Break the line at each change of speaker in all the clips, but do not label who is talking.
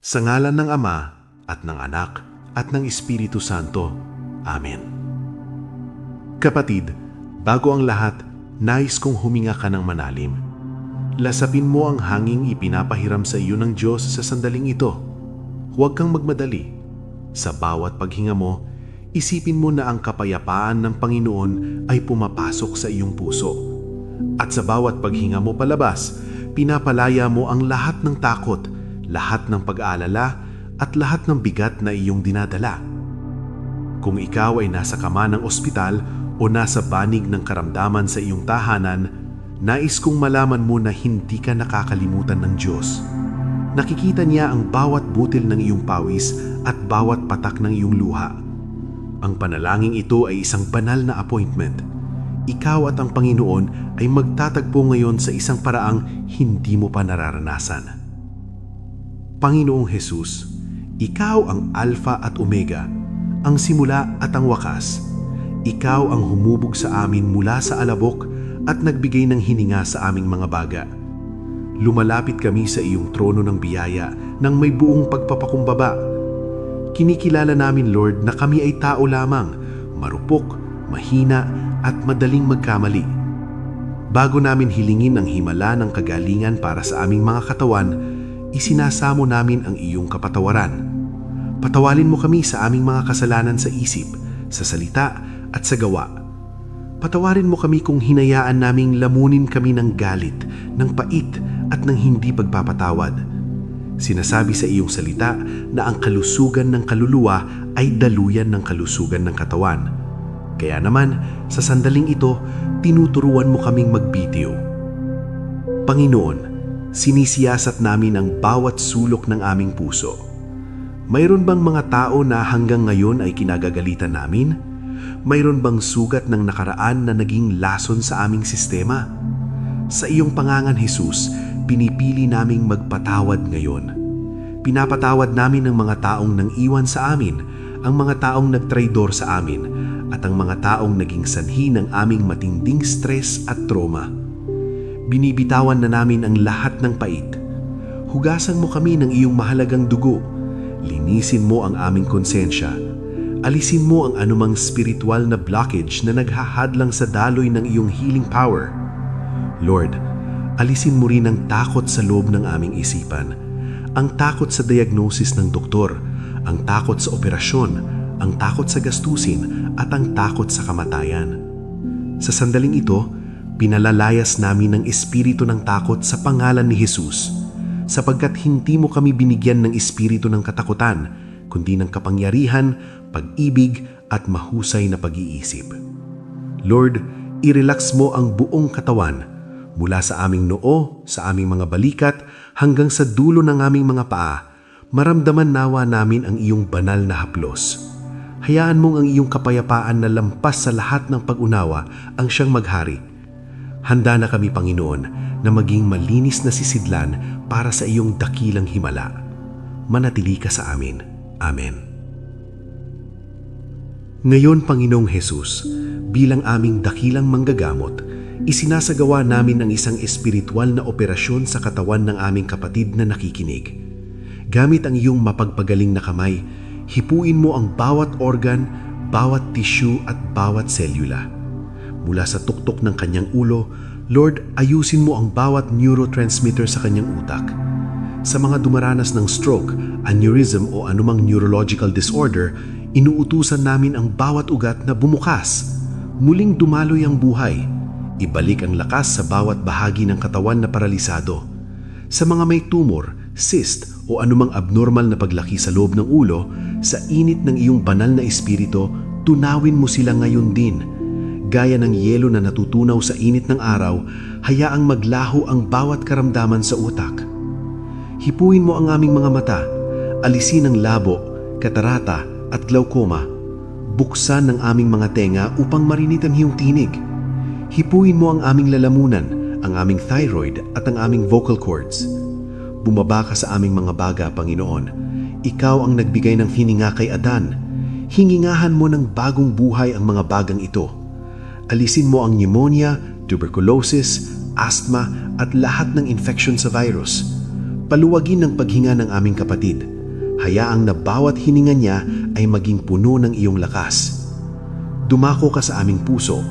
Sa ngalan ng Ama at ng Anak at ng Espiritu Santo. Amen. Kapatid, bago ang lahat, nais kong huminga ka ng manalim. Lasapin mo ang hanging ipinapahiram sa iyo ng Diyos sa sandaling ito. Huwag kang magmadali. Sa bawat paghinga mo, isipin mo na ang kapayapaan ng Panginoon ay pumapasok sa iyong puso. At sa bawat paghinga mo palabas, pinapalaya mo ang lahat ng takot, lahat ng pag-aalala, at lahat ng bigat na iyong dinadala. Kung ikaw ay nasa kama ng ospital o nasa banig ng karamdaman sa iyong tahanan, nais kong malaman mo na hindi ka nakakalimutan ng Diyos. Nakikita niya ang bawat butil ng iyong pawis at bawat patak ng iyong luha. Ang panalangin ito ay isang banal na appointment. Ikaw at ang Panginoon ay magtatagpo ngayon sa isang paraang hindi mo pa nararanasan. Panginoong Jesus, Ikaw ang Alpha at Omega, ang simula at ang wakas. Ikaw ang humubog sa amin mula sa alabok at nagbigay ng hininga sa aming mga baga. Lumalapit kami sa iyong trono ng biyaya nang may buong pagpapakumbaba. Kinikilala namin, Lord, na kami ay tao lamang, marupok, mahina at madaling magkamali. Bago namin hilingin ang himala ng kagalingan para sa aming mga katawan, isinasamo namin ang iyong kapatawaran. Patawarin mo kami sa aming mga kasalanan sa isip, sa salita at sa gawa. Patawarin mo kami kung hinayaan naming lamunin kami ng galit, ng pait at ng hindi pagpapatawad. Sinasabi sa iyong salita na ang kalusugan ng kaluluwa ay daluyan ng kalusugan ng katawan. Kaya naman, sa sandaling ito, tinuturuan mo kaming magbitiw. Panginoon, sinisiyasat namin ang bawat sulok ng aming puso. Mayroon bang mga tao na hanggang ngayon ay kinagagalitan namin? Mayroon bang sugat ng nakaraan na naging lason sa aming sistema? Sa iyong pangangan, Jesus, pinipili naming magpatawad ngayon. Pinapatawad namin ang mga taong nang iwan sa amin, ang mga taong nagtraidor sa amin, at ang mga taong naging sanhi ng aming matinding stress at trauma. Binibitawan na namin ang lahat ng pait. Hugasan mo kami ng iyong mahalagang dugo. Linisin mo ang aming konsensya. Alisin mo ang anumang spiritual na blockage na naghahadlang sa daloy ng iyong healing power. Lord, alisin mo rin ang takot sa loob ng aming isipan. Ang takot sa diagnosis ng doktor, ang takot sa operasyon, ang takot sa gastusin, at ang takot sa kamatayan. Sa sandaling ito, pinalalayas namin ang espiritu ng takot sa pangalan ni Jesus, sapagkat hindi mo kami binigyan ng espiritu ng katakutan, kundi ng kapangyarihan, pag-ibig at mahusay na pag-iisip. Lord, i-relax mo ang buong katawan, mula sa aming noo, sa aming mga balikat, hanggang sa dulo ng aming mga paa. Maramdaman nawa namin ang iyong banal na haplos. Hayaan mong ang iyong kapayapaan na lampas sa lahat ng pag-unawa ang siyang maghari. Handa na kami, Panginoon, na maging malinis na sisidlan para sa iyong dakilang himala. Manatili ka sa amin. Amen. Ngayon, Panginoong Jesus, bilang aming dakilang manggagamot, isinasagawa namin ang isang espiritual na operasyon sa katawan ng aming kapatid na nakikinig. Gamit ang iyong mapagpagaling na kamay, hipuin mo ang bawat organ, bawat tissue at bawat selula. Mula sa tuktok ng kanyang ulo, Lord, ayusin mo ang bawat neurotransmitter sa kanyang utak. Sa mga dumaranas ng stroke, aneurysm o anumang neurological disorder, inuutusan namin ang bawat ugat na bumukas. Muling dumaloy ang buhay. Ibalik ang lakas sa bawat bahagi ng katawan na paralisado. Sa mga may tumor, cyst o anumang abnormal na paglaki sa loob ng ulo, sa init ng iyong banal na espiritu, tunawin mo sila ngayon din. Gaya ng yelo na natutunaw sa init ng araw, hayaang maglaho ang bawat karamdaman sa utak. Hipuin mo ang aming mga mata, alisin ang labo, katarata at glaucoma. Buksan ang aming mga tenga upang marinig ang iyong tinig. Hipuin mo ang aming lalamunan, ang aming thyroid at ang aming vocal cords. Bumaba ka sa aming mga baga, Panginoon. Ikaw ang nagbigay ng hininga kay Adan. Hingingahan mo ng bagong buhay ang mga bagang ito. Alisin mo ang pneumonia, tuberculosis, asthma at lahat ng infection sa virus. Paluwagin ang paghinga ng aming kapatid. Hayaang na bawat hininga niya ay maging puno ng iyong lakas. Dumako ka sa aming puso.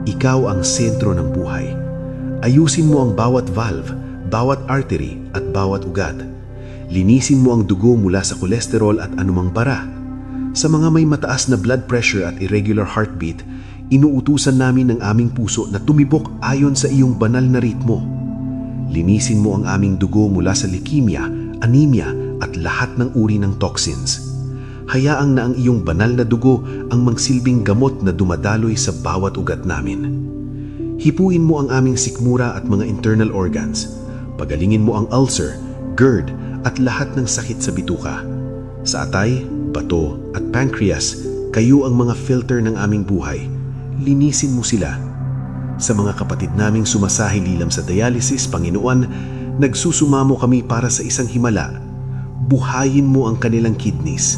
Ikaw ang sentro ng buhay. Ayusin mo ang bawat valve, bawat artery at bawat ugat. Linisin mo ang dugo mula sa kolesterol at anumang bara. Sa mga may mataas na blood pressure at irregular heartbeat, inuutusan namin ang aming puso na tumibok ayon sa iyong banal na ritmo. Linisin mo ang aming dugo mula sa leukemia, anemia at lahat ng uri ng toxins. Hayaang na ang iyong banal na dugo ang magsilbing gamot na dumadaloy sa bawat ugat namin. Hipuin mo ang aming sikmura at mga internal organs. Pagalingin mo ang ulcer, GERD at lahat ng sakit sa bituka. Sa atay, bato at pancreas, kayo ang mga filter ng aming buhay. Linisin mo sila. Sa mga kapatid naming sumasahililam sa dialysis, Panginoon, nagsusumamo kami para sa isang himala. Buhayin mo ang kanilang kidneys.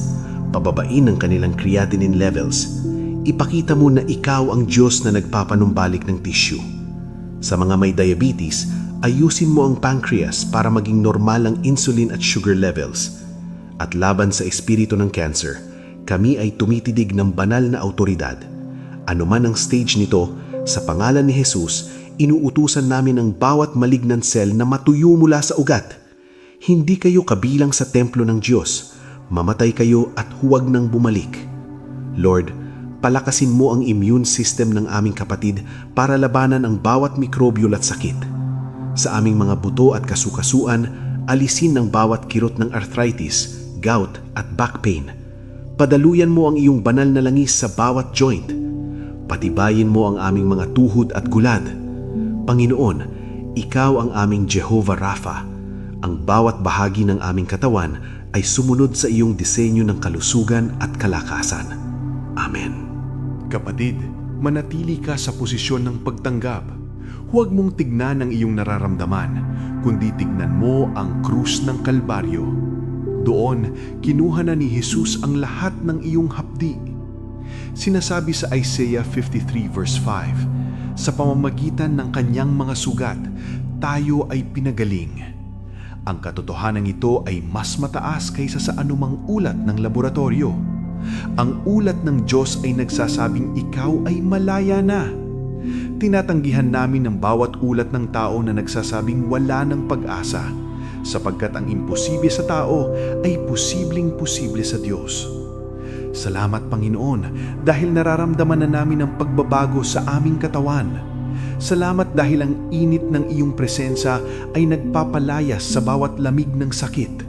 Pababain ang kanilang creatinine levels. Ipakita mo na ikaw ang Diyos na nagpapanumbalik ng tissue. Sa mga may diabetes, ayusin mo ang pancreas para maging normal ang insulin at sugar levels. At laban sa espiritu ng cancer, kami ay tumitidig ng banal na autoridad. Ano man ang stage nito, sa pangalan ni Jesus, inuutusan namin ang bawat malignant cell na matuyo mula sa ugat. Hindi kayo kabilang sa templo ng Diyos. Mamatay kayo at huwag nang bumalik. Lord, palakasin mo ang immune system ng aming kapatid para labanan ang bawat mikrobyul at sakit. Sa aming mga buto at kasukasuan, alisin ang bawat kirot ng arthritis, gout at back pain. Padaluyan mo ang iyong banal na langis sa bawat joint. Patibayin mo ang aming mga tuhod at gulad. Panginoon, ikaw ang aming Jehovah Rapha. Ang bawat bahagi ng aming katawan ay sumunod sa iyong disenyo ng kalusugan at kalakasan. Amen.
Kapatid, manatili ka sa posisyon ng pagtanggap. Huwag mong tignan ang iyong nararamdaman, kundi tignan mo ang krus ng Kalbaryo. Doon, kinuha na ni Jesus ang lahat ng iyong hapdi. Sinasabi sa Isaiah 53 verse 5, sa pamamagitan ng kanyang mga sugat, tayo ay pinagaling. Ang katotohanan ito ay mas mataas kaysa sa anumang ulat ng laboratorio. Ang ulat ng Diyos ay nagsasabing ikaw ay malaya na. Tinatanggihan namin ang bawat ulat ng tao na nagsasabing wala ng pag-asa, sapagkat ang imposible sa tao ay posibleng-posible sa Diyos. Salamat Panginoon dahil nararamdaman na namin ang pagbabago sa aming katawan. Salamat dahil ang init ng iyong presensya ay nagpapalayas sa bawat lamig ng sakit.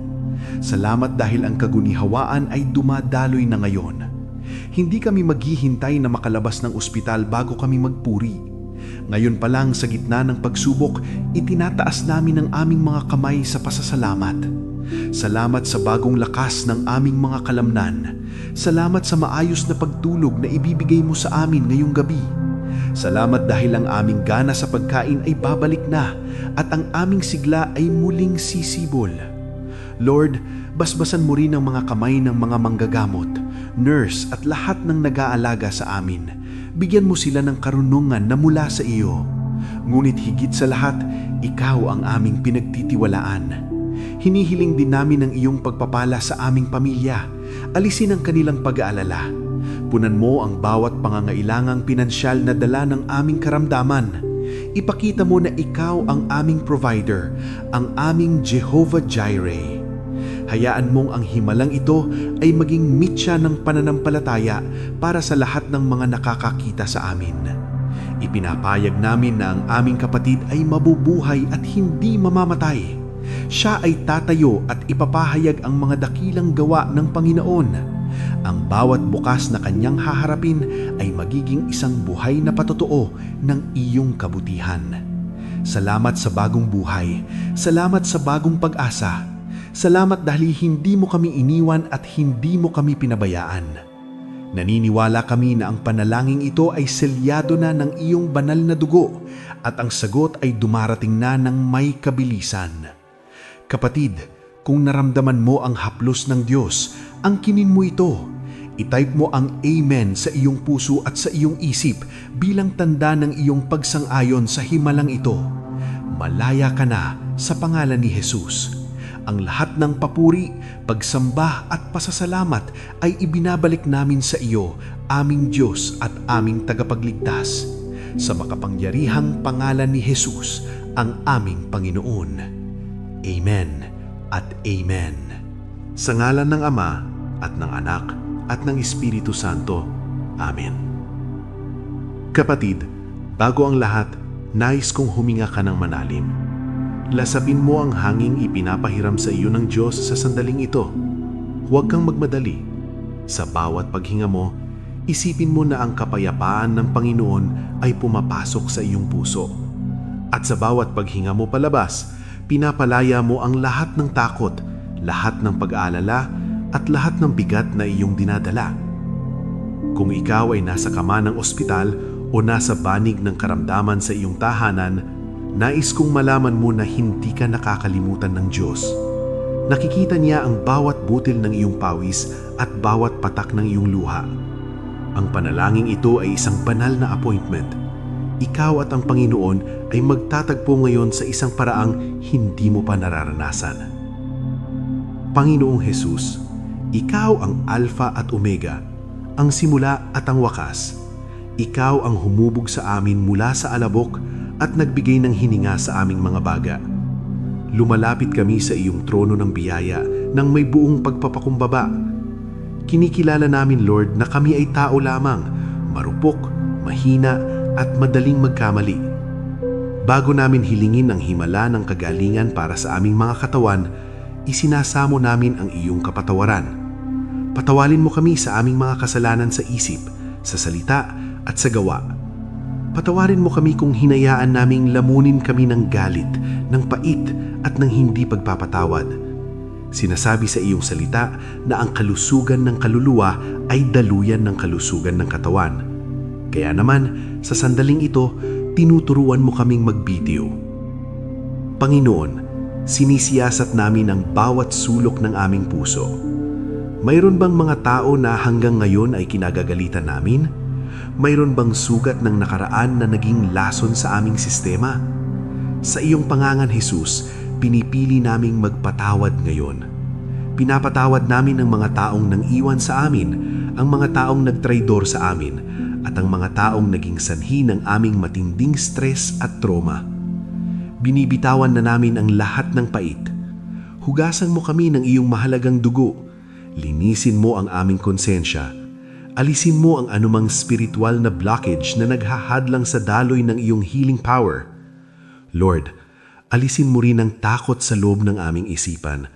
Salamat dahil ang kagunihawaan ay dumadaloy na ngayon. Hindi kami maghihintay na makalabas ng ospital bago kami magpuri. Ngayon pa lang sa gitna ng pagsubok, itinataas namin ang aming mga kamay sa pasasalamat. Salamat sa bagong lakas ng aming mga kalamnan. Salamat sa maayos na pagtulog na ibibigay mo sa amin ngayong gabi. Salamat dahil ang aming gana sa pagkain ay babalik na at ang aming sigla ay muling sisibol. Lord, basbasan mo rin ang mga kamay ng mga manggagamot, nurse at lahat ng nag-aalaga sa amin. Bigyan mo sila ng karunungan na mula sa iyo. Ngunit higit sa lahat, ikaw ang aming pinagtitiwalaan. Hinihiling din namin ang iyong pagpapala sa aming pamilya. Alisin ang kanilang pag-aalala. Punan mo ang bawat pangangailangang pinansyal na dala ng aming karamdaman. Ipakita mo na ikaw ang aming provider, ang aming Jehovah Jireh. Hayaan mong ang himalang ito ay maging mitya ng pananampalataya para sa lahat ng mga nakakakita sa amin. Ipinapayag namin na ang aming kapatid ay mabubuhay at hindi mamamatay. Siya ay tatayo at ipapahayag ang mga dakilang gawa ng Panginoon. Ang bawat bukas na kanyang haharapin ay magiging isang buhay na patotoo ng iyong kabutihan. Salamat sa bagong buhay. Salamat sa bagong pag-asa. Salamat dahil hindi mo kami iniwan at hindi mo kami pinabayaan. Naniniwala kami na ang panalangin ito ay selyado na ng iyong banal na dugo at ang sagot ay dumarating na ng may kabilisan. Kapatid, kung naramdaman mo ang haplos ng Diyos, angkinin mo ito. I-type mo ang Amen sa iyong puso at sa iyong isip bilang tanda ng iyong pagsang-ayon sa himalang ito. Malaya ka na sa pangalan ni Jesus. Ang lahat ng papuri, pagsamba at pasasalamat ay ibinabalik namin sa iyo, aming Diyos at aming tagapagligtas, sa makapangyarihang pangalan ni Jesus, ang aming Panginoon. Amen at Amen.
Sa ngalan ng Ama at ng Anak at ng Espiritu Santo. Amen. Kapatid, bago ang lahat, nais kong huminga ka ng manalim. Lasapin mo ang hanging ipinapahiram sa iyo ng Diyos sa sandaling ito. Huwag kang magmadali. Sa bawat paghinga mo, isipin mo na ang kapayapaan ng Panginoon ay pumapasok sa iyong puso. At sa bawat paghinga mo palabas, pinapalaya mo ang lahat ng takot, lahat ng pag-aalala, at lahat ng bigat na iyong dinadala. Kung ikaw ay nasa kama ng ospital o nasa banig ng karamdaman sa iyong tahanan, nais kong malaman mo na hindi ka nakakalimutan ng Diyos. Nakikita niya ang bawat butil ng iyong pawis at bawat patak ng iyong luha. Ang panalangin ito ay isang banal na appointment. Ikaw at ang Panginoon ay magtatagpo ngayon sa isang paraang hindi mo pa nararanasan. Panginoong Jesus, Ikaw ang Alpha at Omega, ang simula at ang wakas. Ikaw ang humubog sa amin mula sa alabok at nagbigay ng hininga sa aming mga baga. Lumalapit kami sa iyong trono ng biyaya nang may buong pagpapakumbaba. Kinikilala namin, Lord, na kami ay tao lamang, marupok, mahina at madaling magkamali. Bago namin hilingin ang himala ng kagalingan para sa aming mga katawan, isinasamo namin ang iyong kapatawaran. Patawarin mo kami sa aming mga kasalanan sa isip, sa salita at sa gawa. Patawarin mo kami kung hinayaan naming lamunin kami ng galit, ng pait at ng hindi pagpapatawad. Sinasabi sa iyong salita na ang kalusugan ng kaluluwa ay daluyan ng kalusugan ng katawan. Kaya naman, sa sandaling ito, tinuturuan mo kaming magbitiw. Panginoon, sinisiyasat namin ang bawat sulok ng aming puso. Mayroon bang mga tao na hanggang ngayon ay kinagagalitan namin? Mayroon bang sugat ng nakaraan na naging lason sa aming sistema? Sa iyong pangangan, Jesus, pinipili naming magpatawad ngayon. Pinapatawad namin ang mga taong nang iwan sa amin, ang mga taong nagtraidor sa amin, at ang mga taong naging sanhi ng aming matinding stress at trauma. Binibitawan na namin ang lahat ng pait. Hugasan mo kami ng iyong mahalagang dugo. Linisin mo ang aming konsensya. Alisin mo ang anumang spiritual na blockage na naghahadlang sa daloy ng iyong healing power. Lord, alisin mo rin ang takot sa loob ng aming isipan.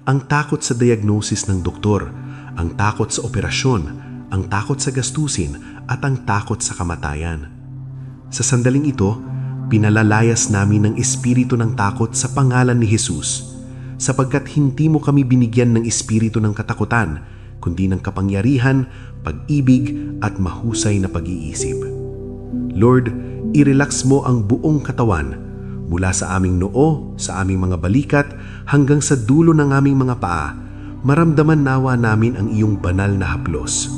Ang takot sa diagnosis ng doktor, ang takot sa operasyon, ang takot sa gastusin, at ang takot sa kamatayan. Sa sandaling ito, pinalalayas namin ang espiritu ng takot sa pangalan ni Jesus, sapagkat hindi mo kami binigyan ng espiritu ng katakutan, kundi ng kapangyarihan, pag-ibig at mahusay na pag-iisip. Lord, i-relax mo ang buong katawan, mula sa aming noo, sa aming mga balikat, hanggang sa dulo ng aming mga paa. Maramdaman nawa namin ang iyong banal na haplos.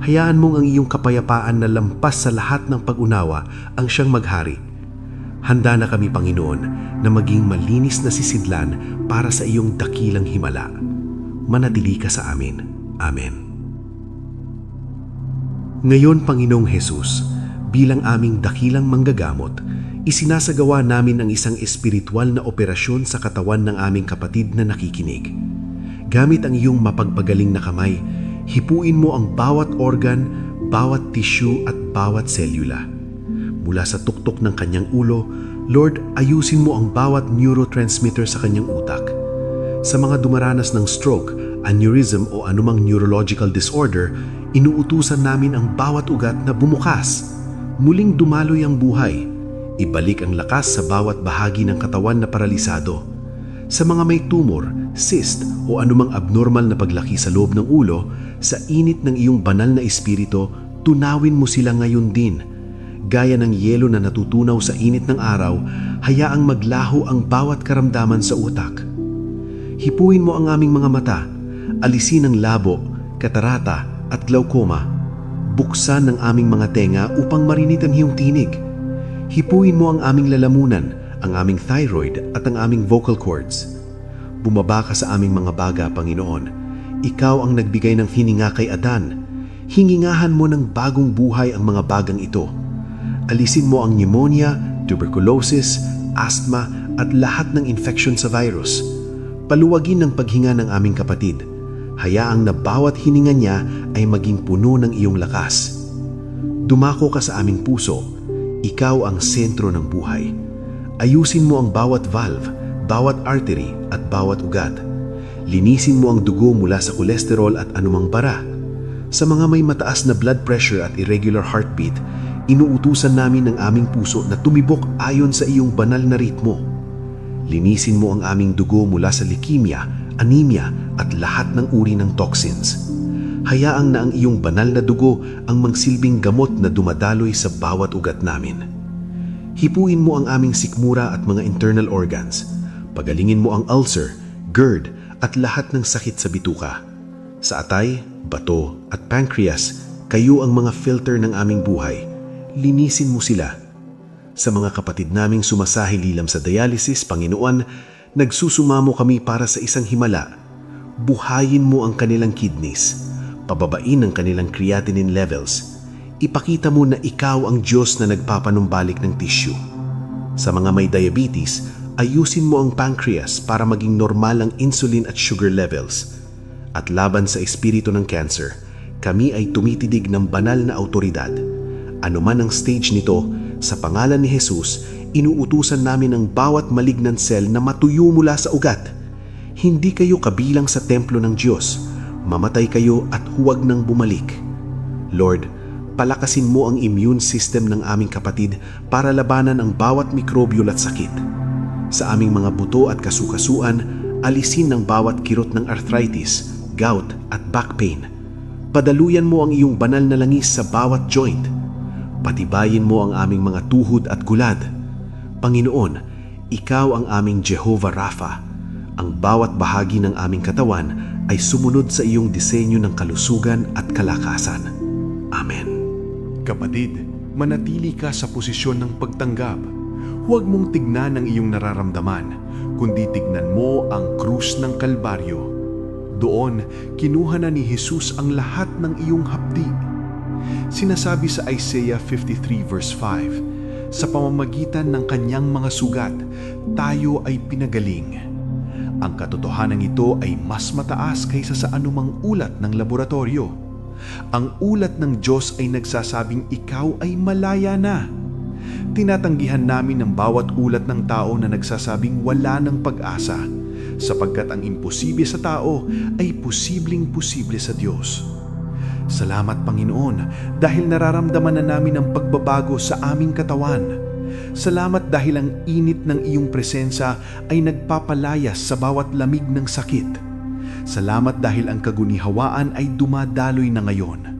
Hayaan mong ang iyong kapayapaan na lampas sa lahat ng pag-unawa ang siyang maghari. Handa na kami, Panginoon, na maging malinis na sisidlan para sa iyong dakilang himala. Manatili ka sa amin. Amen. Ngayon, Panginoong Jesus, bilang aming dakilang manggagamot, isinasagawa namin ang isang espiritual na operasyon sa katawan ng aming kapatid na nakikinig. Gamit ang iyong mapagpagaling na kamay, hipuin mo ang bawat organ, bawat tissue at bawat selula. Mula sa tuktok ng kanyang ulo, Lord, ayusin mo ang bawat neurotransmitter sa kanyang utak. Sa mga dumaranas ng stroke, aneurysm o anumang neurological disorder, inuutusan namin ang bawat ugat na bumukas. Muling dumaloy ang buhay. Ibalik ang lakas sa bawat bahagi ng katawan na paralisado. Sa mga may tumor, cyst o anumang abnormal na paglaki sa loob ng ulo, sa init ng iyong banal na espiritu, tunawin mo sila ngayon din. Gaya ng yelo na natutunaw sa init ng araw, hayaang maglaho ang bawat karamdaman sa utak. Hipuin mo ang aming mga mata, alisin ang labo, katarata at glaucoma. Buksan ang aming mga tenga upang marinig ang iyong tinig. Hipuin mo ang aming lalamunan, ang aming thyroid at ang aming vocal cords. Bumaba ka sa aming mga baga, Panginoon. Ikaw ang nagbigay ng hininga kay Adan. Hingingahan mo ng bagong buhay ang mga bagang ito. Alisin mo ang pneumonia, tuberculosis, asthma at lahat ng infection sa virus. Paluwagin ang paghinga ng aming kapatid. Hayaang na bawat hininga niya ay maging puno ng iyong lakas. Dumako ka sa aming puso. Ikaw ang sentro ng buhay. Ayusin mo ang bawat valve, bawat artery at bawat ugat. Linisin mo ang dugo mula sa kolesterol at anumang bara. Sa mga may mataas na blood pressure at irregular heartbeat, inuutusan namin ang aming puso na tumibok ayon sa iyong banal na ritmo. Linisin mo ang aming dugo mula sa leukemia, anemia at lahat ng uri ng toxins. Hayaang na ang iyong banal na dugo ang mangsilbing gamot na dumadaloy sa bawat ugat namin. Hipuin mo ang aming sikmura at mga internal organs. Pagalingin mo ang ulcer, GERD at lahat ng sakit sa bituka. Sa atay, bato at pancreas, kayo ang mga filter ng aming buhay. Linisin mo sila. Sa mga kapatid naming sumasahililam sa dialysis, Panginoon, nagsusumamo kami para sa isang himala. Buhayin mo ang kanilang kidneys. Pababain ang kanilang creatinine levels. Ipakita mo na ikaw ang Diyos na nagpapanumbalik ng tissue. Sa mga may diabetes, ayusin mo ang pancreas para maging normal ang insulin at sugar levels. At laban sa espiritu ng cancer, kami ay tumitidig ng banal na autoridad. Ano man ang stage nito, sa pangalan ni Jesus, inuutusan namin ang bawat malignant cell na matuyo mula sa ugat. Hindi kayo kabilang sa templo ng Diyos. Mamatay kayo at huwag nang bumalik. Lord, palakasin mo ang immune system ng aming kapatid para labanan ang bawat mikrobyo at sakit. Sa aming mga buto at kasukasuan, alisin ang bawat kirot ng arthritis, gout at back pain. Padaluyan mo ang iyong banal na langis sa bawat joint. Patibayin mo ang aming mga tuhod at gulad. Panginoon, ikaw ang aming Jehovah Rapha. Ang bawat bahagi ng aming katawan ay sumunod sa iyong disenyo ng kalusugan at kalakasan. Amen.
Kapatid, manatili ka sa posisyon ng pagtanggap. Huwag mong tignan ang iyong nararamdaman, kundi tignan mo ang krus ng Kalbaryo. Doon, kinuha na ni Jesus ang lahat ng iyong hapdi. Sinasabi sa Isaiah 53 verse 5, sa pamamagitan ng kanyang mga sugat, tayo ay pinagaling. Ang katotohanan ito ay mas mataas kaysa sa anumang ulat ng laboratorio. Ang ulat ng Diyos ay nagsasabing ikaw ay malaya na. Tinatanggihan namin ang bawat ulat ng tao na nagsasabing wala ng pag-asa, sapagkat ang imposible sa tao ay posibleng-posible sa Diyos. Salamat, Panginoon, dahil nararamdaman na namin ang pagbabago sa aming katawan. Salamat dahil ang init ng iyong presensya ay nagpapalayas sa bawat lamig ng sakit. Salamat dahil ang kagunihawaan ay dumadaloy na ngayon.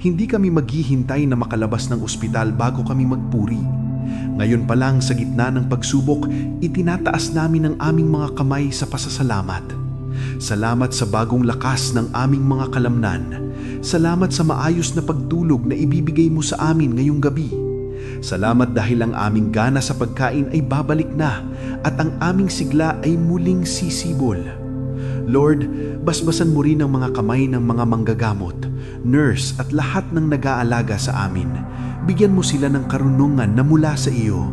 Hindi kami maghihintay na makalabas ng ospital bago kami magpuri. Ngayon pa lang sa gitna ng pagsubok, itinataas namin ang aming mga kamay sa pasasalamat. Salamat sa bagong lakas ng aming mga kalamnan. Salamat sa maayos na pagtulog na ibibigay mo sa amin ngayong gabi. Salamat dahil ang aming gana sa pagkain ay babalik na at ang aming sigla ay muling sisibol. Lord, basbasan mo rin ang mga kamay ng mga manggagamot, nurse at lahat ng nag-aalaga sa amin. Bigyan mo sila ng karunungan na mula sa iyo.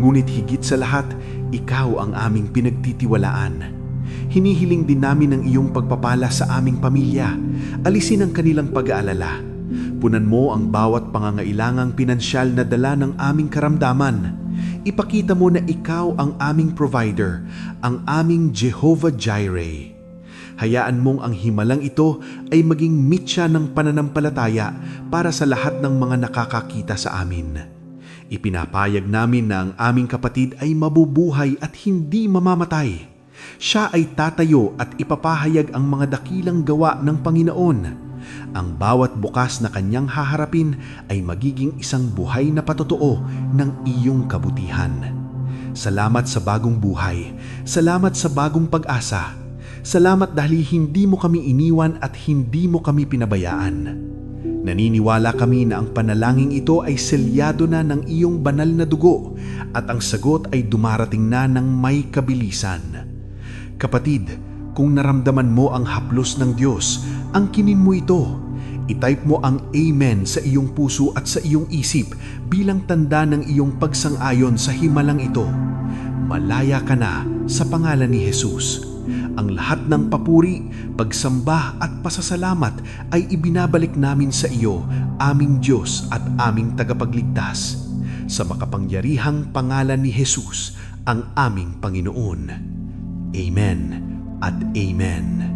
Ngunit higit sa lahat, ikaw ang aming pinagtitiwalaan. Hinihiling din namin ang iyong pagpapala sa aming pamilya. Alisin ang kanilang pag-aalala. Punan mo ang bawat pangangailangang pinansyal na dala ng aming karamdaman. Ipakita mo na ikaw ang aming provider, ang aming Jehovah Jireh. Hayaan mong ang himalang ito ay maging mitya ng pananampalataya para sa lahat ng mga nakakakita sa amin. Ipinapayag namin na ang aming kapatid ay mabubuhay at hindi mamamatay. Siya ay tatayo at ipapahayag ang mga dakilang gawa ng Panginoon. Ang bawat bukas na kanyang haharapin ay magiging isang buhay na patotoo ng iyong kabutihan. Salamat sa bagong buhay. Salamat sa bagong pag-asa. Salamat dahil hindi mo kami iniwan at hindi mo kami pinabayaan. Naniniwala kami na ang panalangin ito ay selyado na ng iyong banal na dugo at ang sagot ay dumarating na ng may kabilisan. Kapatid, kung naramdaman mo ang haplos ng Diyos, angkinin mo ito. I-type mo ang Amen sa iyong puso at sa iyong isip bilang tanda ng iyong pagsang-ayon sa himalang ito. Malaya ka na sa pangalan ni Jesus. Ang lahat ng papuri, pagsamba at pasasalamat ay ibinabalik namin sa iyo, aming Diyos at aming tagapagligtas. Sa makapangyarihang pangalan ni Jesus, ang aming Panginoon. Amen at Amen.